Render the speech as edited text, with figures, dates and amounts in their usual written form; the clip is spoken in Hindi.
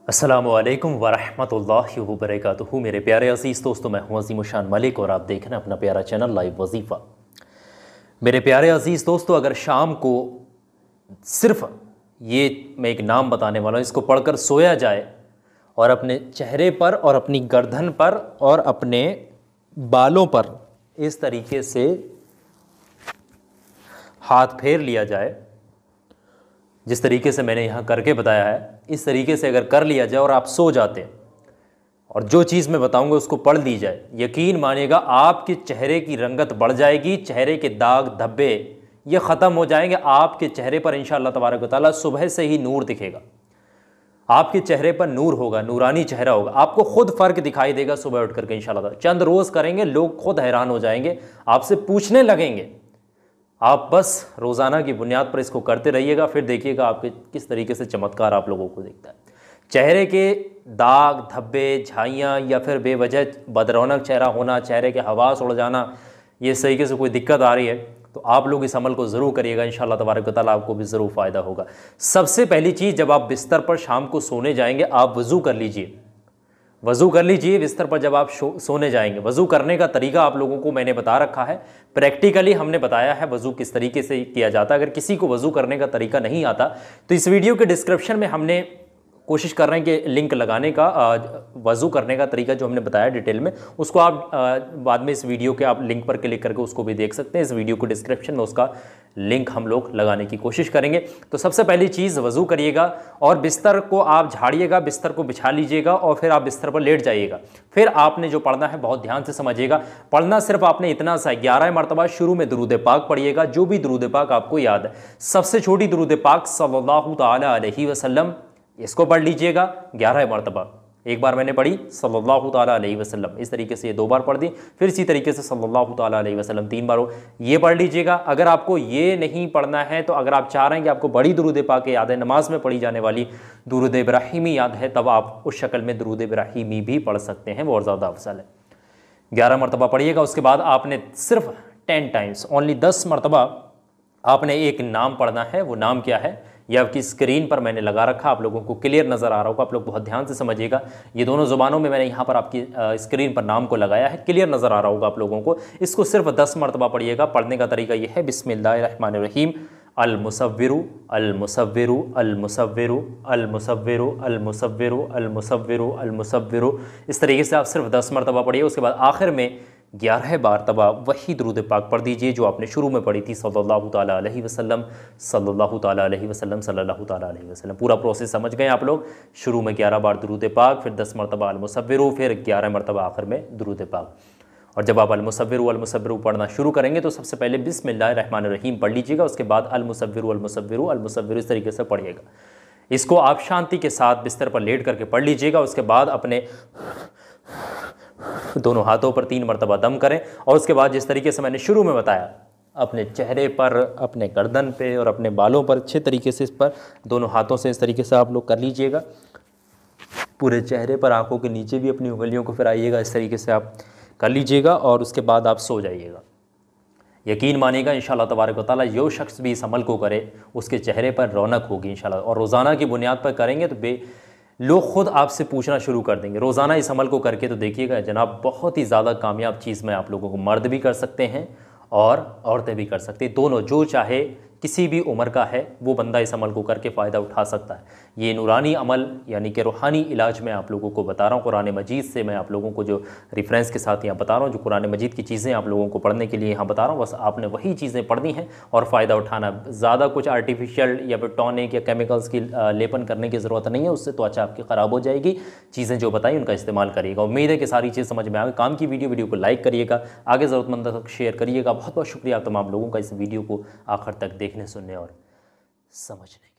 अस्सलामुअलैकुम वरहमतुल्लाहि वबरकातुहू। मेरे प्यारे अज़ीज़ दोस्तों, मैं हूँ अज़ीम शान मलिक और आप देख रहे हैं अपना प्यारा चैनल लाइव वजीफ़ा। मेरे प्यारे अज़ीज़ दोस्तों, अगर शाम को सिर्फ़ ये मैं एक नाम बताने वाला हूँ, इसको पढ़कर सोया जाए और अपने चेहरे पर और अपनी गर्दन पर और अपने बालों पर इस तरीके से हाथ फेर लिया जाए, जिस तरीके से मैंने यहाँ करके बताया है, इस तरीके से अगर कर लिया जाए और आप सो जाते हैं और जो चीज़ मैं बताऊंगा उसको पढ़ ली जाए, यकीन मानिएगा आपके चेहरे की रंगत बढ़ जाएगी, चेहरे के दाग धब्बे ये ख़त्म हो जाएंगे। आपके चेहरे पर इंशाअल्लाह तबारक व तआला सुबह से ही नूर दिखेगा, आपके चेहरे पर नूर होगा, नूरानी चेहरा होगा, आपको खुद फ़र्क दिखाई देगा सुबह उठ करके इंशाअल्लाह। चंद रोज़ करेंगे, लोग खुद हैरान हो जाएंगे, आपसे पूछने लगेंगे। आप बस रोज़ाना की बुनियाद पर इसको करते रहिएगा, फिर देखिएगा आपके किस तरीके से चमत्कार आप लोगों को दिखता है। चेहरे के दाग धब्बे, झाइयाँ या फिर बेवजह बदरौनक चेहरा होना, चेहरे के हवास उड़ जाना, ये इस तरीके से कोई दिक्कत आ रही है तो आप लोग इस अमल को ज़रूर करिएगा, इंशाअल्लाह तबारक व तआला आपको भी ज़रूर फ़ायदा होगा। सबसे पहली चीज़, जब आप बिस्तर पर शाम को सोने जाएंगे, आप वज़ू कर लीजिए। वज़ू कर लीजिए बिस्तर पर जब आप सोने जाएंगे। वज़ू करने का तरीका आप लोगों को मैंने बता रखा है, प्रैक्टिकली हमने बताया है वज़ू किस तरीके से किया जाता है। अगर किसी को वज़ू करने का तरीका नहीं आता तो इस वीडियो के डिस्क्रिप्शन में हमने कोशिश कर रहे हैं कि लिंक लगाने का, वज़ू करने का तरीका जो हमने बताया डिटेल में, उसको आप बाद में इस वीडियो के आप लिंक पर क्लिक करके उसको भी देख सकते हैं। इस वीडियो को डिस्क्रिप्शन में उसका लिंक हम लोग लगाने की कोशिश करेंगे। तो सबसे पहली चीज़, वज़ू करिएगा और बिस्तर को आप झाड़िएगा, बिस्तर को बिछा लीजिएगा और फिर आप बिस्तर पर लेट जाइएगा। फिर आपने जो पढ़ना है बहुत ध्यान से समझिएगा। पढ़ना सिर्फ आपने इतना सा 11 मरतबा शुरू में दुरूद पाक पढ़िएगा, जो भी दुरूद पाक आपको याद है। सबसे छोटी दुरूद पाक सल्लल्लाहु तआला अलैहि वसल्लम, इसको पढ़ लीजिएगा 11 मरतबा। एक बार मैंने पढ़ी सल्लल्लाहु ताला अलैहि वसल्लम, इस तरीके से ये 2 बार पढ़ दी, फिर इसी तरीके से सल्लल्लाहु ताला अलैहि वसल्लम 3 बार हो, ये पढ़ लीजिएगा। अगर आपको ये नहीं पढ़ना है तो अगर आप चाह रहे हैं कि आपको बड़ी दुरूद पाक याद है, नमाज में पढ़ी जाने वाली दुरूद इब्राहिमी याद है, तब आप उस शक्ल में दुरूद इब्राहिमी भी पढ़ सकते हैं, वो और ज़्यादा अफसल है। 11 मरतबा पढ़िएगा। उसके बाद आपने सिर्फ 10 टाइम्स, ओनली 10 मरतबा आपने एक नाम पढ़ना है। वो नाम क्या है ये आपकी स्क्रीन पर मैंने लगा रखा, आप लोगों को क्लियर नज़र आ रहा होगा। आप लोग बहुत ध्यान से समझिएगा, ये दोनों ज़ुबानों में मैंने यहाँ पर आपकी स्क्रीन पर नाम को लगाया है, क्लियर नज़र आ रहा होगा आप लोगों को। इसको सिर्फ 10 मरतबा पढ़िएगा। पढ़ने का तरीका ये है, बिस्मिल्लाहिर्रहमानिर्रहीम, अल मुसव्विरु अल मुसव्विरु अल मुसव्विरु अल मुसव्विरु अल मुसव्विरु अल मुसव्विरु अल मुसव्विरु, इस तरीके से आप सिर्फ 10 मरतबा पढ़िए। उसके बाद आखिर में 11 मरतबा वही दुरूद पाक पढ़ दीजिए जो आपने शुरू में पढ़ी थी, सल्लल्लाहु ताला अलैहि वसल्लम सल्लल्लाहु ताला अलैहि वसल्लम सल्लल्लाहु ताला अलैहि वसल्लम। पूरा प्रोसेस समझ गए आप लोग। शुरू में 11 बार दुरूद पाक, फिर 10 मरतबा अल मुसव्विरु, फिर 11 मरतबा आखिर में दुरूद पाक। और जब आप अल मुसव्विरु पढ़ना शुरू करेंगे तो सबसे पहले बिस्मिल्लाहिर्रहमानिर्रहीम पढ़ लीजिएगा, उसके बाद अल मुसव्विरु इस तरीके से पढ़िएगा। इसको आप शांति के साथ बिस्तर पर लेट करके पढ़ लीजिएगा। उसके बाद अपने दोनों हाथों पर 3 मरतबा दम करें और उसके बाद जिस तरीके से मैंने शुरू में बताया, अपने चेहरे पर, अपने गर्दन पे और अपने बालों पर अच्छे तरीके से इस पर दोनों हाथों से इस तरीके से आप लोग कर लीजिएगा। पूरे चेहरे पर, आंखों के नीचे भी अपनी उंगलियों को फिराइएगा, इस तरीके से आप कर लीजिएगा और उसके बाद आप सो जाइएगा। यकीन मानिएगा इंशाअल्लाह तबारक व तआला जो शख्स भी इस अमल को करे उसके चेहरे पर रौनक होगी इंशाअल्लाह। और रोज़ाना की बुनियाद पर करेंगे तो लोग खुद आपसे पूछना शुरू कर देंगे। रोज़ाना इस अमल को करके तो देखिएगा जनाब, बहुत ही ज़्यादा कामयाब चीज़ में आप लोगों को, मर्द भी कर सकते हैं और औरतें भी कर सकती हैं, दोनों। जो चाहे किसी भी उम्र का है वो बंदा इस अमल को करके फ़ायदा उठा सकता है। ये नूरानी अमल यानी कि रूहानी इलाज मैं आप लोगों को बता रहा हूँ। कुरान मजीद से मैं आप लोगों को जो रेफरेंस के साथ यहाँ बता रहा हूँ, जो कुरान मजीद की चीज़ें आप लोगों को पढ़ने के लिए यहाँ बता रहा हूँ, बस आपने वही चीज़ें पढ़नी हैं और फ़ायदा उठाना। ज़्यादा कुछ आर्टिफिशियल या फिर टॉनिक या केमिकल्स की लेपन करने की ज़रूरत नहीं है, उससे तो अच्छा आपकी ख़राब हो जाएगी। चीज़ें जो बताई उनका इस्तेमाल करिएगा। उम्मीद है कि सारी चीज़ समझ में आ गई। काम की वीडियो को लाइक करिएगा, आगे ज़रूरतमंद तक शेयर करिएगा। बहुत बहुत शुक्रिया आप तमाम लोगों का इस वीडियो को आखिर तक देखने, सुनने और समझने।